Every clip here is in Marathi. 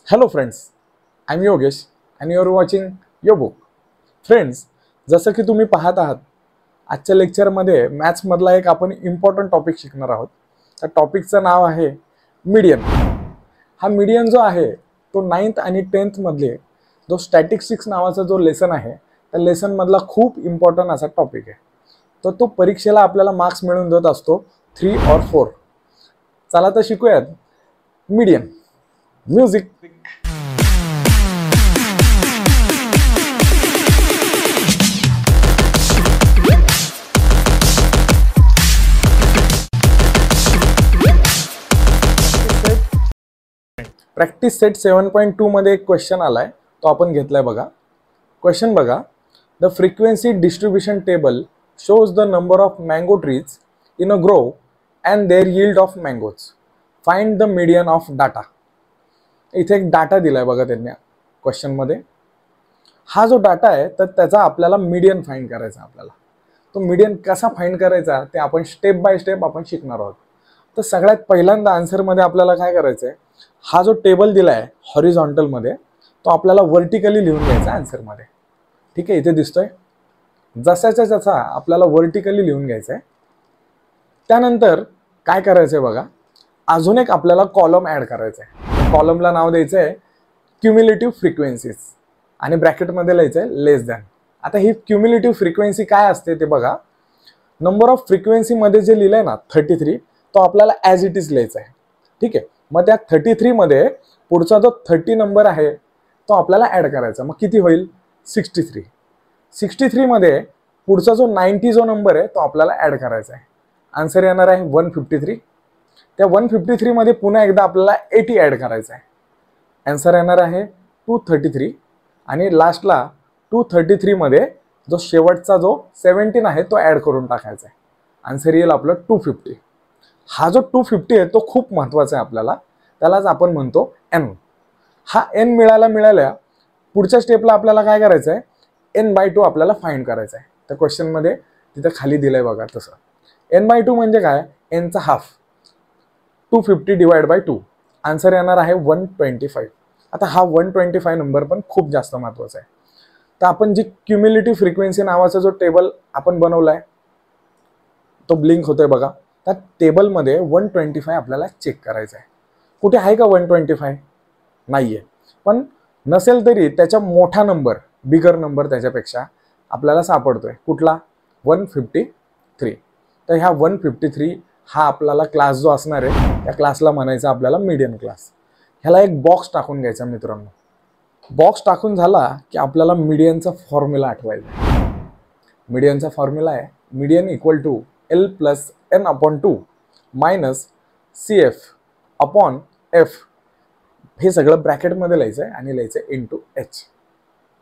Hello friends, I am Yogesh and you are watching your book. Friends, जसं की तुम्ही पाहत आहात, आजच्या लेक्चरमध्ये मॅथ्समधला एक आपण इम्पॉर्टंट टॉपिक शिकणार आहोत. त्या टॉपिकचं नाव आहे मीडियन. हा मीडियन जो आहे तो 9th आणि 10th मधले जो स्टॅटिस्टिक्स नावाचा जो लेसन आहे त्या लेसनमधला खूप इम्पॉर्टंट असा टॉपिक आहे. तर तो परीक्षेला आपल्याला मार्क्स मिळवून देत असतो 3 or 4. चला तर शिकूयात मीडियन. म्युझिक. प्रॅक्टिस सेट 7.2 मध्ये एक क्वेश्चन आलाय, तो आपण घेतलाय बघा. क्वेश्चन बघा. The frequency distribution table shows the number of mango trees in a grove and their yield of mangoes. Find the median of data. इथे एक डाटा दिलाय बघा त्यांनी क्वेश्चनमध्ये. हा जो डाटा आहे तर त्याचा आपल्याला मीडियन फाइंड करायचा. आपल्याला तो मीडियन कसा फाइंड करायचा ते आपण स्टेप बाय स्टेप आपण शिकणार आहोत. तर सगळ्यात पहिल्यांदा आन्सरमध्ये आपल्याला काय करायचं आहे, हा जो टेबल दिलाय हॉरिझॉन्टलमध्ये तो आपल्याला व्हर्टिकली लिहून घ्यायचा आन्सरमध्ये. ठीक आहे, इथे दिसतोय जसाच्या जसा आपल्याला व्हर्टिकली लिहून घ्यायचा आहे. त्यानंतर काय करायचंय बघा, अजून एक आपल्याला कॉलम ऍड करायचा आहे. कॉलमला नाव द्यायचं आहे क्युम्युलेटिव्ह फ्रिक्वेन्सीज आणि ब्रॅकेटमध्ये लिहायचं आहे लेस दॅन. आता ही क्युम्युलेटिव्ह फ्रिक्वेन्सी काय असते ते बघा. नंबर ऑफ फ्रिक्वेन्सीमध्ये जे लिहिलंय ना 33 तो आपल्याला ॲज इट इज लिहायचा आहे. ठीक आहे, मग त्या 33 मध्ये पुढचा जो 30 नंबर आहे तो आपल्याला ऍड करायचा. मग किती होईल 63. 63 मध्ये पुढचा जो 90 जो नंबर आहे तो आपल्याला ऍड करायचा आहे. आन्सर येणार आहे 153. त्या 153 मध्ये पुन्हा एकदा आपल्याला 80 ऍड करायचा आहे. आन्सर येणार आहे 233. आणि लास्टला 233 मध्ये जो शेवटचा जो 17 आहे तो ऍड करून टाकायचा आहे. आन्सर येईल आपलं 250. हा जो 250 आहे तो खूप महत्वाचा आहे आपल्याला, त्यालाच आपण म्हणतो एन. हा एन मिळाल्या पुढच्या स्टेपला आपल्याला काय करायचं आहे, n/2 आपल्याला फाइंड करायचं आहे. त्या क्वेश्चनमध्ये तिथे खाली दिलंय बघा तसं. n/2 म्हणजे काय, एनचा हाफ. 250 divide by 2. आन्सर येणार आहे 125. आता हा 125 नंबर पण खूप जास्त महत्वाचा आहे. तर आपण जी क्युम्युलेटिव्ह फ्रिक्वेन्सी नावाचा जो टेबल आपण बनवलाय तो ब्लिंक होतोय बघा. त्या टेबलमध्ये 125 आपल्याला चेक करायचं आहे. कुठे आहे का 125? नाहीये. पण नसेल तरी त्याच्या मोठा नंबर, बिगर नंबर त्याच्यापेक्षा आपल्याला सापडतोय. कुठला? 153. तर ह्या 153 हा आपल्याला क्लास जो असणार आहे त्या क्लासला म्हणायचा आपल्याला मीडियन क्लास. ह्याला एक बॉक्स टाकून घ्यायचा मित्रांनो. बॉक्स टाकून झाला की आपल्याला मीडियनचा फॉर्म्युला आठवायचा. मीडियनचा फॉर्म्युला आहे median equal to L plus n/2 minus CF upon F. हे सगळं ब्रॅकेटमध्ये लिहायचं आहे आणि लिहायचं आहे इंटू H.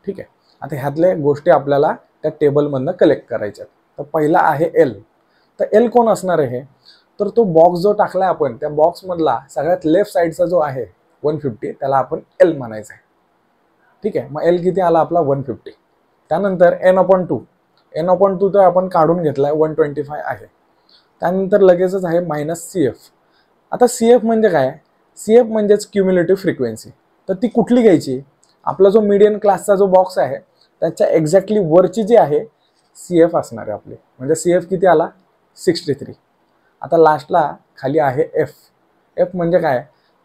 ठीक आहे. आता ह्यातल्या गोष्टी आपल्याला त्या टेबलमधनं कलेक्ट करायच्यात. तर पहिला आहे L. तर L कोण असणार आहे, तर तो बॉक्स जो टाकलाय आपण त्या बॉक्समधला सगळ्यात लेफ्ट साईडचा जो आहे 150 त्याला आपण L म्हणायचं आहे. ठीक आहे, मग L किती आला आपला 150. त्यानंतर n/2. n/2 तर आपण काढून घेतलाय 125 आहे. त्यानंतर लगेचच आहे मायनस CF. आता CF म्हणजे काय, CF म्हणजेच क्युम्युलेटिव्ह फ्रिक्वेन्सी. तर ती कुठली घ्यायची, आपला जो मीडियन क्लासचा जो बॉक्स आहे त्याच्या एक्झॅक्टली वरची जी आहे CF असणार आहे आपली. म्हणजे CF किती आला 63. आता लास्टला खाली आहे F. F म्हणजे काय,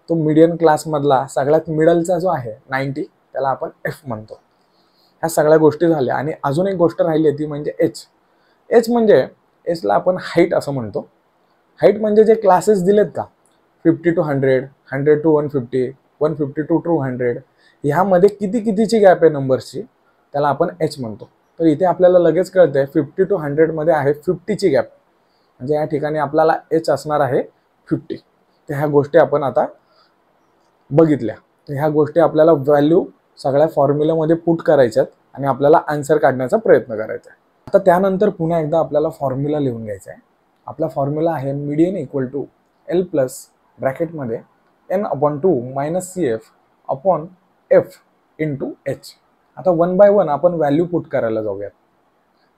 तो मीडियन क्लासमधला सगळ्यात मिडलचा जो आहे 90 त्याला आपण F म्हणतो. ह्या सगळ्या गोष्टी झाल्या. आणि अजून एक गोष्ट राहिली ती म्हणजे H. H म्हणजे Hला आपण हाईट असं म्हणतो. हाईट म्हणजे जे क्लासेस दिलेत का 50 to 100, 100 to 150, 150 to 200, ह्यामध्ये कितीची गॅप आहे नंबर्सची त्याला आपण H म्हणतो. तर इथे आपल्याला लगेच कळतंय 50 to 100 मध्ये आहे 50ची गॅप. म्हणजे या ठिकाणी आपल्याला H असणार आहे 50. तर ह्या गोष्टी आपण आता बघितल्या. तर ह्या गोष्टी आपल्याला व्हॅल्यू सगळ्या फॉर्म्युलामध्ये पुट करायच्यात आणि आपल्याला आन्सर काढण्याचा प्रयत्न करायचा आहे. आता त्यानंतर पुन्हा एकदा आपल्याला फॉर्म्युला लिहून घ्यायचा आहे. आपला फॉर्म्युला आहे median equal to L plus ब्रॅकेटमध्ये n/2 minus CF upon F into H. आता 1 by 1 आपण व्हॅल्यू पुट करायला जाऊयात.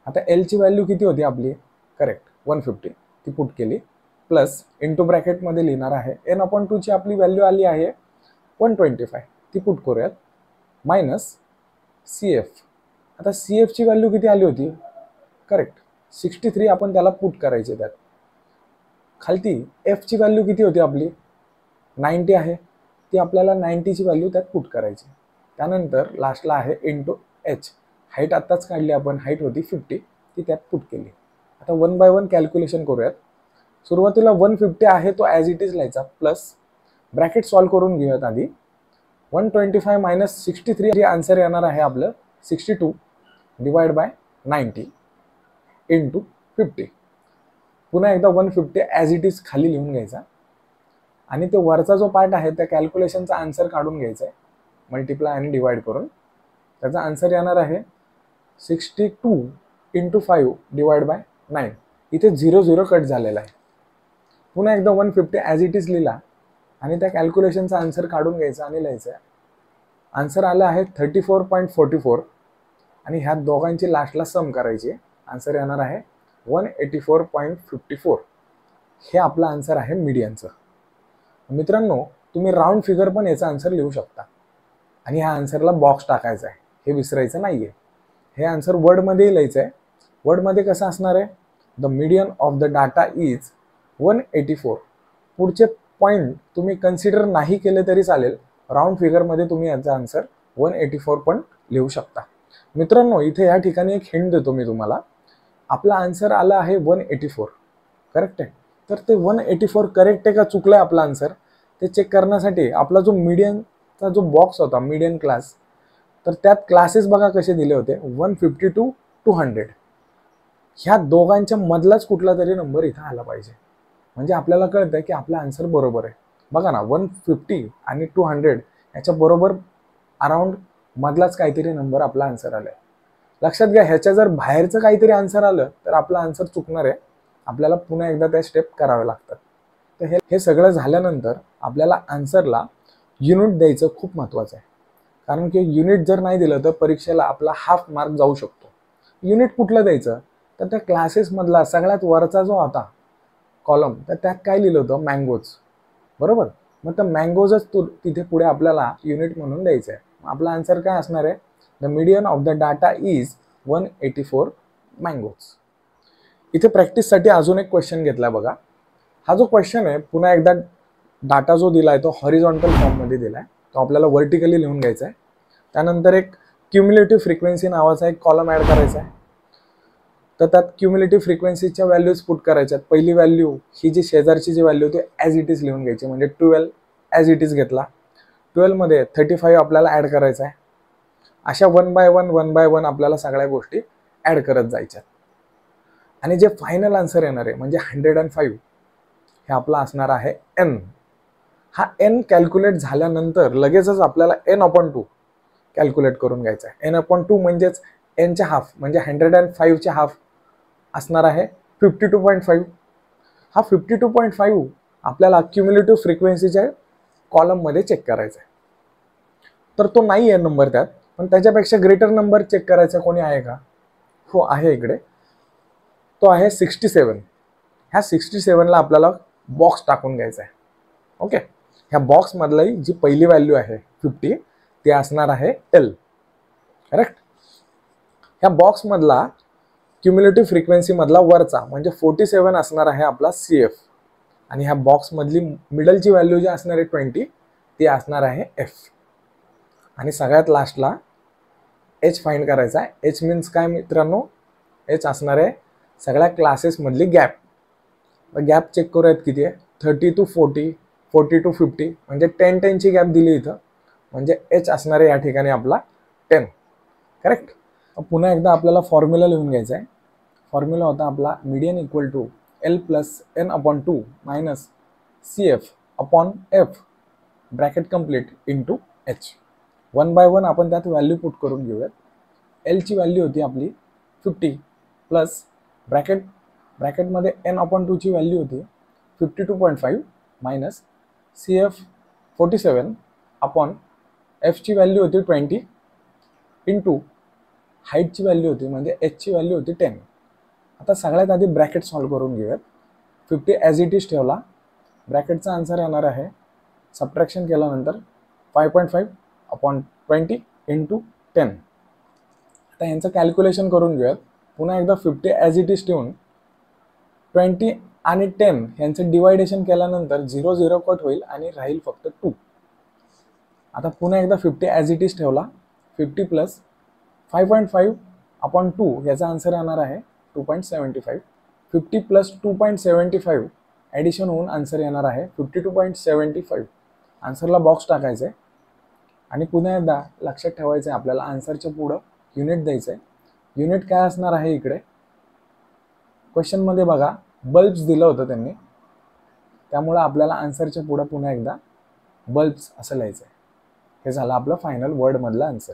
आता L ची व्हॅल्यू किती होती आपली, करेक्ट 150, ती पुट केली. प्लस इंटू ब्रॅकेटमध्ये लिहिणार आहे n/2 ची आपली व्हॅल्यू आली आहे 125. ती पुट करूयात, मायनस सी एफ. आता सी एफची व्हॅल्यू किती आली होती, करेक्ट 63, आपण त्याला पुट करायचे. त्यात खालती एफची व्हॅल्यू किती होती आपली 90 आहे, ती आपल्याला 90ची व्हॅल्यू त्यात पुट करायची. त्यानंतर लास्टला आहे इंटू एच. हाईट आत्ताच काढली आपण, हाईट होती 50, ती त्यात पुट केली. आता 1 बाय 1 कॅल्क्युलेशन करूयात. सुरुवातीला 150 आहे तो ॲज इट इज लिहायचा, प्लस ब्रॅकेट सॉल्व्ह करून घेऊयात आधी. 125 मायनस 63 हे आन्सर येणार आहे आपलं 62 डिवाइड बाय 90 इंटू 50. पुन्हा एकदा 150 ॲज इट इज खाली लिहून घ्यायचा आणि ते वरचा जो पार्ट आहे त्या कॅल्क्युलेशनचा आन्सर काढून घ्यायचा आहे, मल्टिप्लाय आणि डिवाइड करून. त्याचा आन्सर येणार आहे 62 इंटू 5 डिवाइड बाय 9. इथे 0 कट झालेला आहे. पुन्हा एकदा 150 ॲज इट इज लिहिला आणि त्या कॅल्क्युलेशनचा आन्सर काढून घ्यायचा आणि लिहायचं आहे. आन्सर आलं आहे 34.44 आणि ह्या दोघांची लास्टला सम करायची. आन्सर येणार आहे 184.54. हे आपलं आन्सर आहे मीडियनचं. मित्रांनो, तुम्ही राऊंड फिगर पण याचा आन्सर लिहू शकता आणि ह्या आन्सरला बॉक्स टाकायचा आहे, हे विसरायचं नाही आहे. हे आन्सर वर्डमध्ये लिहायचं आहे. वर्डमध्ये कसं असणार आहे, the median of the data is 184. पुढचे पॉईंट तुम्ही कन्सिडर नाही केले तरी चालेल, राऊंड फिगरमध्ये तुम्ही याचा आन्सर 184 पण लिहू शकता. मित्रांनो, इथे या ठिकाणी एक हिंट देतो मी तुम्हाला. आपला आन्सर आला आहे 184, करेक्ट आहे. तर ते 184 करेक्ट आहे का चुकलं आहे आपला आन्सर, ते चेक करण्यासाठी आपला जो मीडियनचा जो बॉक्स होता, मीडियन क्लास, तर त्यात क्लासेस बघा कसे दिले होते, 150 to 200. ह्या दोघांच्या मधलाच कुठला तरी नंबर इथं आला पाहिजे, म्हणजे आपल्याला कळतं की आपला आन्सर बरोबर आहे. बघा ना, 150 आणि 200 याच्या बरोबर अराउंड मधलाच काहीतरी नंबर आपला आन्सर आला आहे. लक्षात घ्या, ह्याच्या जर बाहेरचं काहीतरी आन्सर आलं तर आपला आन्सर चुकणार आहे. आपल्याला पुन्हा एकदा त्या स्टेप कराव्या लागतात. तर हे सगळं झाल्यानंतर आपल्याला आन्सरला युनिट द्यायचं खूप महत्त्वाचं आहे, कारण की युनिट जर नाही दिलं तर परीक्षेला आपला हाफ मार्क जाऊ शकतो. युनिट कुठलं द्यायचं, तर त्या क्लासेसमधला सगळ्यात वरचा जो होता कॉलम, तर त्यात काय लिहिलं होतं, मँगोज, बरोबर. मग त्या मँगोजच तिथे पुढे आपल्याला युनिट म्हणून द्यायचं आहे. आपला आन्सर काय असणार आहे, the median of the data is 184 mangoes. इथे प्रॅक्टिससाठी अजून एक क्वेश्चन घेतला बघा. हा जो क्वेश्चन आहे, पुन्हा एकदा डाटा जो दिला आहे तो हॉरिझॉन्टल फॉर्ममध्ये दिला आहे, तो आपल्याला व्हर्टिकली लिहून घ्यायचा आहे. त्यानंतर एक क्युम्युलेटिव्ह फ्रिक्वेन्सी नावाचा एक कॉलम ॲड करायचा आहे. तर त्यात क्युम्युलेटिव्ह फ्रिक्वेन्सीच्या व्हॅल्यूज पुट करायच्यात. पहिली व्हॅल्यू ही जी शेजारची जी व्हॅल्यू होती ॲज इट इज लिहून घ्यायची, म्हणजे 12 ॲज इट इज घेतला. 12 मध्ये 35 आपल्याला ॲड करायचा आहे. अशा 1 बाय 1 आपल्याला सगळ्या गोष्टी ॲड करत जायच्यात. आणि जे फायनल आन्सर येणार आहे म्हणजे 105, हे आपला असणार आहे n. हा n कॅल्क्युलेट झाल्यानंतर लगेचच आपल्याला n/2 कॅल्क्युलेट करून घ्यायचा आहे. n/2 म्हणजेच nच्या हाफ, म्हणजे 105चे हाफ असणार आहे 52.5. हा 52.5 आपल्याला क्युम्युलेटिव्ह फ्रिक्वेन्सीच्या कॉलममध्ये चेक करायचा आहे. तर तो नाही आहे नंबर त्यात, पण त्याच्यापेक्षा ग्रेटर नंबर चेक करायचा कोणी आहे का, हो आहे इकडे, तो आहे 67. ह्या 67ला आपल्याला बॉक्स टाकून घ्यायचा आहे. ओके, ह्या बॉक्समधली जी पहिली व्हॅल्यू आहे 50 ती असणार आहे L, करेक्ट. ह्या बॉक्समधला क्युम्युलेटिव्ह फ्रिक्वेन्सीमधला वरचा म्हणजे 47 असणार आहे आपला CF, आणि ह्या बॉक्समधली मिडलची व्हॅल्यू जी असणार आहे 20 ती असणार आहे F. आणि सगळ्यात लास्टला H फाइंड करायचा आहे. H मीन्स काय मित्रांनो, H असणार आहे सगळ्या क्लासेसमधली गॅप. गॅप चेक करूयात किती आहे, 30 to 40, 40 to 50, म्हणजे 10-10ची गॅप दिली इथं, म्हणजे H असणार आहे या ठिकाणी आपला 10, करेक्ट. पुन्हा एकदा आपल्याला फॉर्म्युला लिहून घ्यायचा आहे. फॉर्म्युला होता आपला median equal to L plus n/2 minus CF/F bracket complete into H. 1 by 1 आपण त्यात व्हॅल्यू पुट करून घेऊयात. Lची व्हॅल्यू होती आपली 50 प्लस ब्रॅकेटमध्ये n/2 ची व्हॅल्यू होती 52.5 मायनस CF 47 F ची व्हॅल्यू होती 20 इंटू हाईटची व्हॅल्यू होती म्हणजे H ची व्हॅल्यू होती 10. आता सगळ्यात आधी ब्रॅकेट सॉल्व्ह करून घेऊयात. 50 ॲज इट इज ठेवला, ब्रॅकेटचा आन्सर येणार आहे सबट्रॅक्शन केल्यानंतर 5.5 अपॉन 20 इंटू 10. आता यांचं कॅल्क्युलेशन करून घेऊयात. पुन्हा एकदा 50 ॲज इट इज ठेवून 20 आणि 10 यांचं डिवायडेशन केल्यानंतर 0 0 कट होईल आणि राहील फक्त 2. आता पुन्हा एकदा 50 ॲज इट इज ठेवला. 50 प्लस 5.5 अपॉन 2 याचा आन्सर येणार आहे 2.75. 50 प्लस 2.75 ॲडिशन होऊन आन्सर येणार आहे 52.75. आन्सरला बॉक्स टाकायचं आहे आणि पुन्हा एकदा लक्षात ठेवायचं आहे आपल्याला आन्सरच्या पुढं युनिट द्यायचं आहे. युनिट काय असणार आहे इकडे क्वेश्चनमध्ये बघा बल्ब्स दिलं होतं त्यांनी, त्यामुळं आपल्याला आन्सरच्या पुढं पुन्हा एकदा बल्ब्स असं लिहायचं आहे. हे झालं आपलं फायनल वर्डमधलं आन्सर.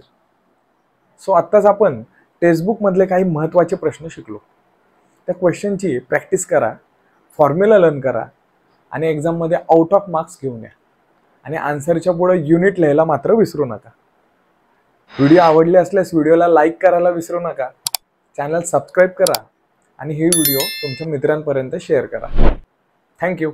सो आत्ताच आपण टेक्स्टबुकमधले काही महत्त्वाचे प्रश्न शिकलो. त्या क्वेश्चनची प्रॅक्टिस करा, फॉर्म्युला लर्न करा आणि एक्झाममध्ये आउट ऑफ मार्क्स घेऊन या. आणि आन्सरच्या पुढे युनिट लिहायला मात्र विसरू नका. व्हिडिओ आवडले असल्यास व्हिडिओला लाईक करायला विसरू नका, चॅनल सबस्क्राईब करा आणि हे व्हिडिओ तुमच्या मित्रांपर्यंत शेअर करा. थँक्यू.